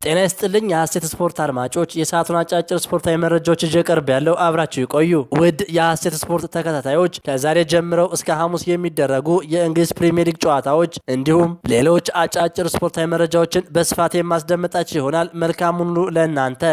ጤና ይስጥልኝ የሐሴት ስፖርት አድማጮች፣ የሰዓቱን አጫጭር ስፖርታዊ መረጃዎች ይዤ ቀርብ ያለው አብራችሁ ይቆዩ። ውድ የሐሴት ስፖርት ተከታታዮች ከዛሬ ጀምረው እስከ ሐሙስ የሚደረጉ የእንግሊዝ ፕሪሚየር ሊግ ጨዋታዎች እንዲሁም ሌሎች አጫጭር ስፖርታዊ መረጃዎችን በስፋት የማስደምጣችሁ ይሆናል። መልካሙን ሁሉ ለእናንተ።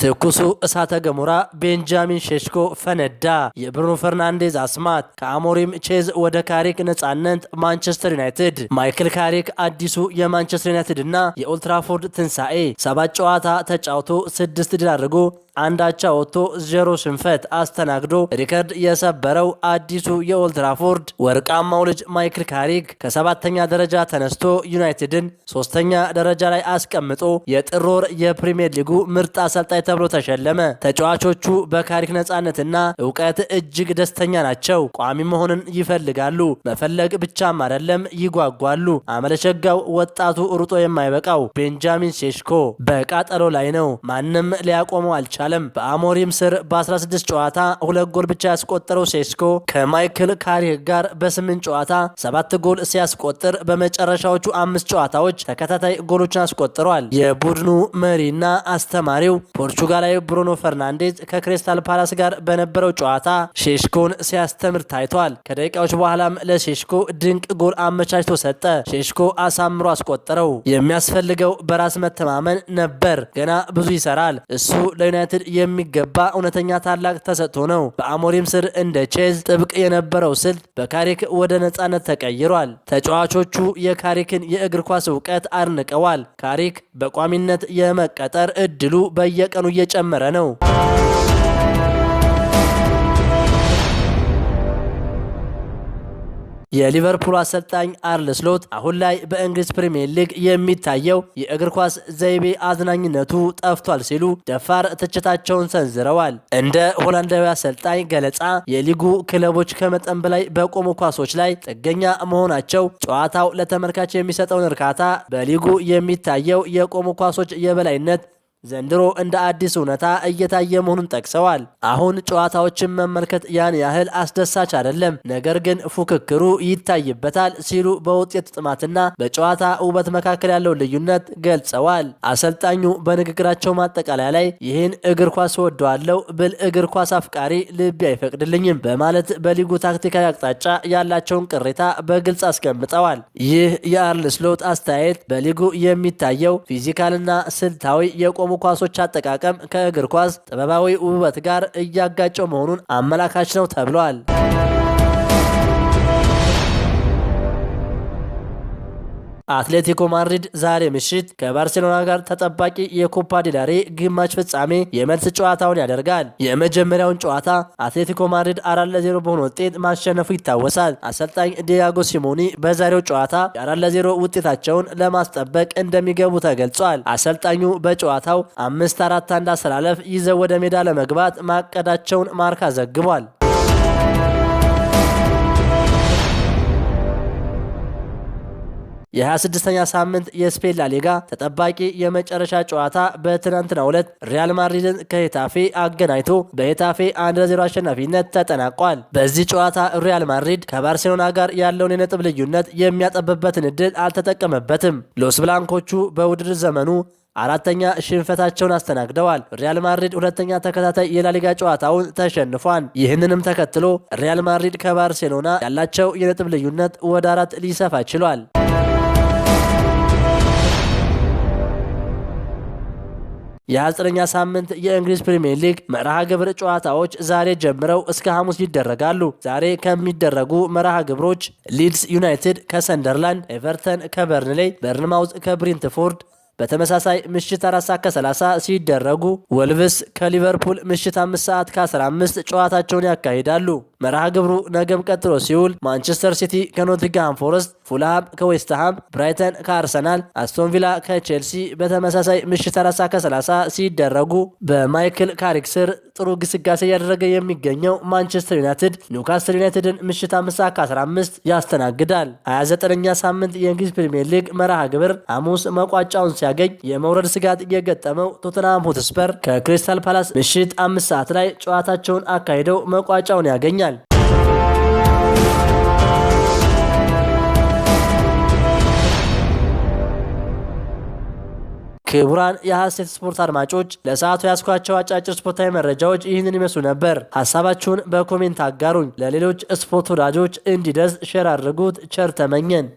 ትኩሱ እሳተ ገሞራ ቤንጃሚን ሼሽኮ ፈነዳ። የብሩኖ ፈርናንዴዝ አስማት ከአሞሪም ቼዝ ወደ ካሪክ ነጻነት ማንቸስተር ዩናይትድ። ማይክል ካሪክ አዲሱ የማንቸስተር ዩናይትድ እና የኦልትራፎርድ ትንሣኤ 7 ጨዋታ ተጫውቶ 6 ድል አድርጎ አንድ አቻ ወጥቶ 0 ሽንፈት አስተናግዶ ሪከርድ የሰበረው አዲሱ የኦልትራፎርድ ወርቃማው ልጅ ማይክል ካሪክ ከ7ኛ ደረጃ ተነስቶ ዩናይትድን 3ኛ ደረጃ ላይ አስቀምጦ የጥር ወር የፕሪሚየር ሊጉ ምርጥ አሰልጣኝ ተብሎ ተሸለመ። ተጫዋቾቹ በካሪክ ነጻነትና እውቀት እጅግ ደስተኛ ናቸው። ቋሚ መሆንን ይፈልጋሉ። መፈለግ ብቻም አይደለም ይጓጓሉ። አመለሸጋው ወጣቱ ሩጦ የማይበቃው ቤንጃሚን ሼሽኮ በቃጠሎ ላይ ነው። ማንም ሊያቆመው አልቻለም። በአሞሪም ስር በ16 ጨዋታ 2 ጎል ብቻ ያስቆጠረው ሼሽኮ ከማይክል ካሪክ ጋር በ8 ጨዋታ 7 ጎል ሲያስቆጥር በመጨረሻዎቹ 5 ጨዋታዎች ተከታታይ ጎሎችን አስቆጥሯል። የቡድኑ መሪና አስተማሪው ፖርቹጋላዊ ብሩኖ ፈርናንዴዝ ከክሪስታል ፓላስ ጋር በነበረው ጨዋታ ሼሽኮን ሲያስተምር ታይቷል። ከደቂቃዎች በኋላም ለሼሽኮ ድንቅ ጎል አመቻችቶ ሰጠ። ሼሽኮ አሳምሮ አስቆጠረው። የሚያስፈልገው በራስ መተማመን ነበር። ገና ብዙ ይሰራል። እሱ ለዩናይትድ የሚገባ እውነተኛ ታላቅ ተሰጥቶ ነው። በአሞሪም ስር እንደ ቼዝ ጥብቅ የነበረው ስልት በካሪክ ወደ ነጻነት ተቀይሯል። ተጫዋቾቹ የካሪክን የእግር ኳስ እውቀት አድንቀዋል። ካሪክ በቋሚነት የመቀጠር እድሉ በየቀኑ እየጨመረ ነው። የሊቨርፑል አሰልጣኝ አርነ ስሎት አሁን ላይ በእንግሊዝ ፕሪሚየር ሊግ የሚታየው የእግር ኳስ ዘይቤ አዝናኝነቱ ጠፍቷል ሲሉ ደፋር ትችታቸውን ሰንዝረዋል። እንደ ሆላንዳዊ አሰልጣኝ ገለጻ የሊጉ ክለቦች ከመጠን በላይ በቆሙ ኳሶች ላይ ጥገኛ መሆናቸው ጨዋታው ለተመልካች የሚሰጠውን እርካታ፣ በሊጉ የሚታየው የቆሙ ኳሶች የበላይነት ዘንድሮ እንደ አዲስ እውነታ እየታየ መሆኑን ጠቅሰዋል። አሁን ጨዋታዎችን መመልከት ያን ያህል አስደሳች አይደለም፣ ነገር ግን ፉክክሩ ይታይበታል ሲሉ በውጤት ጥማትና በጨዋታ ውበት መካከል ያለው ልዩነት ገልጸዋል። አሰልጣኙ በንግግራቸው ማጠቃለያ ላይ ይህን እግር ኳስ ወደዋለው ብል እግር ኳስ አፍቃሪ ልቤ አይፈቅድልኝም በማለት በሊጉ ታክቲካዊ አቅጣጫ ያላቸውን ቅሬታ በግልጽ አስቀምጠዋል። ይህ የአርነ ስሎት አስተያየት በሊጉ የሚታየው ፊዚካልና ስልታዊ የቆሙ ኳሶች አጠቃቀም ከእግር ኳስ ጥበባዊ ውበት ጋር እያጋጨው መሆኑን አመላካች ነው ተብሏል። አትሌቲኮ ማድሪድ ዛሬ ምሽት ከባርሴሎና ጋር ተጠባቂ የኮፓ ዴል ሬይ ግማሽ ፍጻሜ የመልስ ጨዋታውን ያደርጋል። የመጀመሪያውን ጨዋታ አትሌቲኮ ማድሪድ 4-0 በሆነ ውጤት ማሸነፉ ይታወሳል። አሰልጣኝ ዲያጎ ሲሞኒ በዛሬው ጨዋታ የ4-0 ውጤታቸውን ለማስጠበቅ እንደሚገቡ ተገልጿል። አሰልጣኙ በጨዋታው 5-4-1 አሰላለፍ ይዘው ወደ ሜዳ ለመግባት ማቀዳቸውን ማርካ ዘግቧል። የ26ኛ ሳምንት የስፔን ላሊጋ ተጠባቂ የመጨረሻ ጨዋታ በትናንትናው ዕለት ሪያል ማድሪድን ከሄታፌ አገናኝቶ በሄታፌ 1-0 አሸናፊነት ተጠናቋል። በዚህ ጨዋታ ሪያል ማድሪድ ከባርሴሎና ጋር ያለውን የነጥብ ልዩነት የሚያጠብበትን እድል አልተጠቀመበትም። ሎስ ብላንኮቹ በውድድር ዘመኑ 4ኛ ሽንፈታቸውን አስተናግደዋል። ሪያል ማድሪድ 2ኛ ተከታታይ የላሊጋ ጨዋታውን ተሸንፏል። ይህንንም ተከትሎ ሪያል ማድሪድ ከባርሴሎና ያላቸው የነጥብ ልዩነት ወደ 4 ሊሰፋ ችሏል። የ19ኛ ሳምንት የእንግሊዝ ፕሪሚየር ሊግ መርሃ ግብር ጨዋታዎች ዛሬ ጀምረው እስከ ሐሙስ ይደረጋሉ። ዛሬ ከሚደረጉ መርሃ ግብሮች ሊድስ ዩናይትድ ከሰንደርላንድ፣ ኤቨርተን ከበርንሌይ፣ በርንማውዝ ከብሪንትፎርድ በተመሳሳይ ምሽት 4:30 ሲደረጉ ወልቭስ ከሊቨርፑል ምሽት 5:15 ጨዋታቸውን ያካሂዳሉ። መርሃ ግብሩ ነገም ቀጥሎ ሲውል ማንቸስተር ሲቲ ከኖቲንግሃም ፎረስት፣ ፉልሃም ከዌስትሃም፣ ብራይተን ከአርሰናል፣ አስቶን ቪላ ከቼልሲ በተመሳሳይ ምሽት 4:30 ሲደረጉ በማይክል ካሪክ ስር ጥሩ ግስጋሴ እያደረገ የሚገኘው ማንቸስተር ዩናይትድ ኒውካስትል ዩናይትድን ምሽት 5:15 ያስተናግዳል። 29ኛ ሳምንት የእንግሊዝ ፕሪሚየር ሊግ መርሃ ግብር ሐሙስ መቋጫውን ሲያገኝ የመውረድ ስጋት የገጠመው ቶተንሃም ሆትስፐር ከክሪስታል ፓላስ ምሽት 5 ሰዓት ላይ ጨዋታቸውን አካሂደው መቋጫውን ያገኛል። ክቡራን የሐሴት ስፖርት አድማጮች ለሰዓቱ ያስኳቸው አጫጭር ስፖርታዊ መረጃዎች ይህንን ይመስሉ ነበር። ሀሳባችሁን በኮሜንት አጋሩኝ። ለሌሎች ስፖርት ወዳጆች እንዲደርስ ሼር አድርጉት። ቸር ተመኘን።